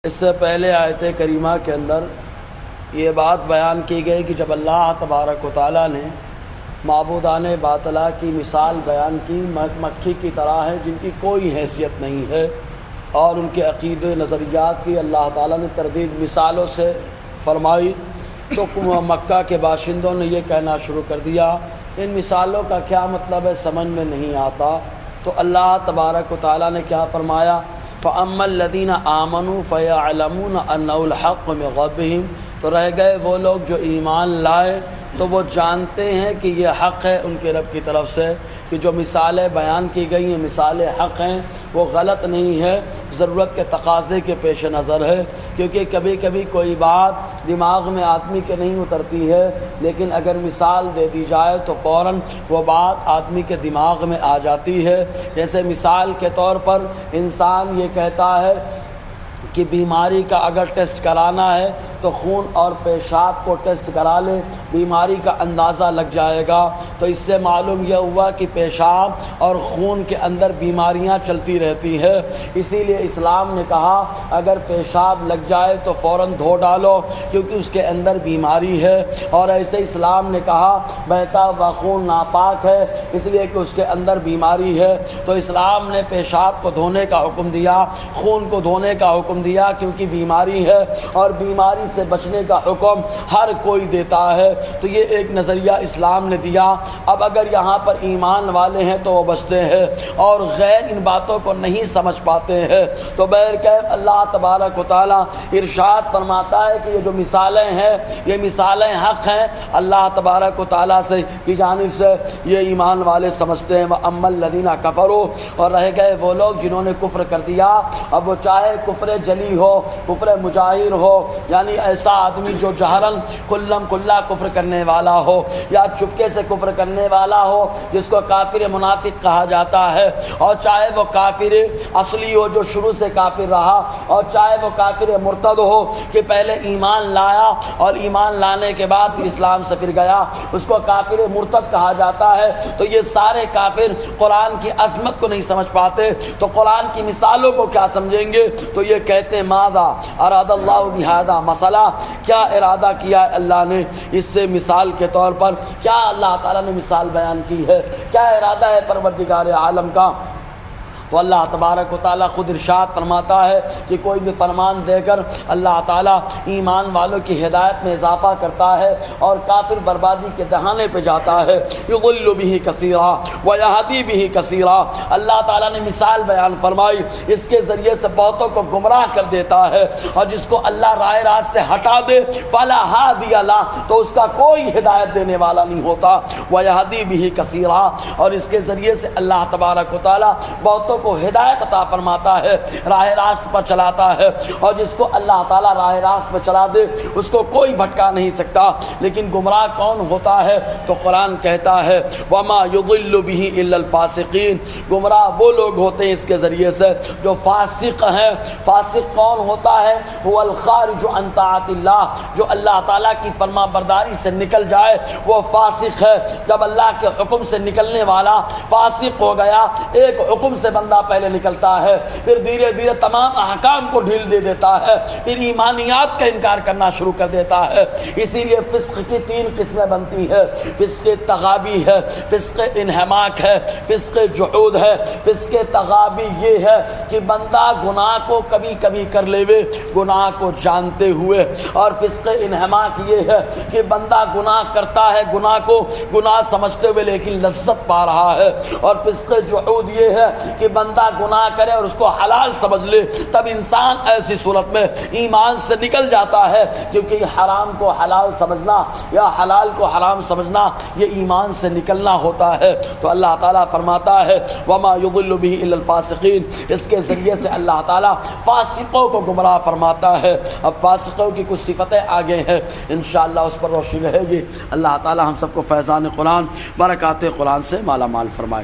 اس سے پہلے آیت کریمہ کے اندر یہ بات بیان کی گئی کہ جب اللہ تبارک و تعالیٰ نے معبودان باطلہ کی مثال بیان کی، مکھی کی طرح ہے جن کی کوئی حیثیت نہیں ہے، اور ان کے عقیدے نظریات کی اللہ تعالیٰ نے تردید مثالوں سے فرمائی، تو مکہ کے باشندوں نے یہ کہنا شروع کر دیا ان مثالوں کا کیا مطلب ہے، سمجھ میں نہیں آتا۔ تو اللہ تبارک و تعالیٰ نے کیا فرمایا، فَأَمَّا الَّذِينَ آمَنُوا فَيَعْلَمُونَ أَنَّهُ الْحَقُّ مِنْ رَبِّهِمْ، تو رہ گئے وہ لوگ جو ایمان لائے تو وہ جانتے ہیں کہ یہ حق ہے ان کے رب کی طرف سے، کہ جو مثالیں بیان کی گئی ہیں مثالیں حق ہیں، وہ غلط نہیں ہے، ضرورت کے تقاضے کے پیش نظر ہے، کیونکہ کبھی کبھی کوئی بات دماغ میں آدمی کے نہیں اترتی ہے، لیکن اگر مثال دے دی جائے تو فوراً وہ بات آدمی کے دماغ میں آ جاتی ہے۔ جیسے مثال کے طور پر انسان یہ کہتا ہے کہ بیماری کا اگر ٹیسٹ کرانا ہے تو خون اور پیشاب کو ٹیسٹ کرا لے، بیماری کا اندازہ لگ جائے گا۔ تو اس سے معلوم یہ ہوا کہ پیشاب اور خون کے اندر بیماریاں چلتی رہتی ہے، اسی لیے اسلام نے کہا اگر پیشاب لگ جائے تو فوراً دھو ڈالو، کیونکہ اس کے اندر بیماری ہے۔ اور ایسے اسلام نے کہا بہتا ہوا خون ناپاک ہے، اس لیے کہ اس کے اندر بیماری ہے، تو اسلام نے پیشاب کو دھونے کا حکم دیا، خون کو دھونے کا حکم دیا، کیونکہ بیماری ہے، اور بیماری سے بچنے کا حکم ہر کوئی دیتا ہے۔ تو یہ ایک نظریہ اسلام نے دیا۔ اب اگر یہاں پر ایمان والے ہیں تو وہ بچتے ہیں، اور غیر ان باتوں کو نہیں سمجھ پاتے ہیں، تو بہرکیف اللہ تبارک و تعالیٰ ارشاد فرماتا ہے کہ یہ جو مثالیں ہیں یہ مثالیں حق ہیں اللہ تبارک و تعالیٰ سے کی جانب سے، یہ ایمان والے سمجھتے ہیں۔ وَأَمَّا الَّذِينَ كَفَرُوا، اور رہ گئے وہ لوگ جنہوں نے کفر کر دیا، اب وہ چاہے کفر جلی ہو، کفر مجاہر ہو، یعنی ایسا آدمی جو جہرن کلم کلا کفر کرنے والا ہو، یا چپکے سے کفر کرنے والا ہو جس کو کافر منافق کہا جاتا ہے، اور چاہے وہ کافر اصلی ہو جو شروع سے کافر رہا، اور چاہے وہ کافر مرتد ہو کہ پہلے ایمان لایا اور ایمان لانے کے بعد پھر اسلام سے پھر گیا، اس کو کافر مرتد کہا جاتا ہے۔ تو یہ سارے کافر قرآن کی عظمت کو نہیں سمجھ پاتے، تو قرآن کی مثالوں کو کیا سمجھیں گے؟ تو یہ کہتے ہیں ماذا اراد اللہ بہذا مسئلہ، کیا ارادہ کیا ہے اللہ نے اس سے مثال کے طور پر، کیا اللہ تعالیٰ نے مثال بیان کی ہے، کیا ارادہ ہے پروردگار عالم کا؟ تو اللہ تبارک و تعالیٰ خود ارشاد فرماتا ہے کہ کوئی بھی فرمان دے کر اللہ تعالیٰ ایمان والوں کی ہدایت میں اضافہ کرتا ہے اور کافر بربادی کے دہانے پہ جاتا ہے۔ یضل بہ کثیرا ویہدی بہ کثیرا، اللہ تعالیٰ نے مثال بیان فرمائی، اس کے ذریعے سے بہتوں کو گمراہ کر دیتا ہے، اور جس کو اللہ راہ راست سے ہٹا دے فلا ہادی لہ، تو اس کا کوئی ہدایت دینے والا نہیں ہوتا۔ ویہدی بہ کثیرا، اور اس کے ذریعے سے اللہ تبارک و تعالیٰ بہتوں کو ہدایت عطا فرماتا ہے، راہ راست پر چلاتا ہے، اور جس کو اللہ تعالیٰ راہ راست پر چلا دے اس کو کوئی بھٹکا نہیں سکتا۔ لیکن گمراہ کون ہوتا ہے؟ تو قرآن کہتا ہے وما یضل بہ الا الفاسقین، گمراہ وہ لوگ ہوتے ہیں اس کے ذریعے سے جو فاسق ہیں۔ فاسق کون ہوتا ہے؟ هو الخارج عن طاعت اللہ، جو اللہ تعالیٰ کی فرما برداری سے نکل جائے وہ فاسق ہے۔ جب اللہ کے حکم سے نکلنے والا فاسق ہو گیا، ایک حکم سے بندہ پہلے نکلتا ہے، پھر دھیرے دھیرے تمام احکام کو ڈھیل دے دیتا ہے، پھر ایمانیات کا انکار کرنا شروع کر دیتا ہے۔ اسی لیے فسق کی تین قسمیں بنتی ہے، فسق تغابی ہے، فسق انہماک ہے، فسق جحود ہے۔ فسق تغابی یہ ہے کہ بندہ گناہ کو کبھی کبھی کر لیوے گناہ کو جانتے ہوئے، اور فسق انہماک یہ ہے کہ بندہ گناہ کرتا ہے گناہ کو گناہ سمجھتے ہوئے لیکن لذت پا رہا ہے، اور فسق جحود یہ ہے کہ بندہ گناہ کرے اور اس کو حلال سمجھ لے، تب انسان ایسی صورت میں ایمان سے نکل جاتا ہے، کیونکہ حرام کو حلال سمجھنا یا حلال کو حرام سمجھنا یہ ایمان سے نکلنا ہوتا ہے۔ تو اللہ تعالیٰ فرماتا ہے وما یضل بہ الا الفاسقین، اس کے ذریعے سے اللہ تعالیٰ فاسقوں کو گمراہ فرماتا ہے۔ اب فاسقوں کی کچھ صفتیں آگے ہیں، انشاءاللہ اس پر روشنی رہے گی۔ اللہ تعالیٰ ہم سب کو فیضان قرآن برکات قرآن سے مالا مال فرمائے۔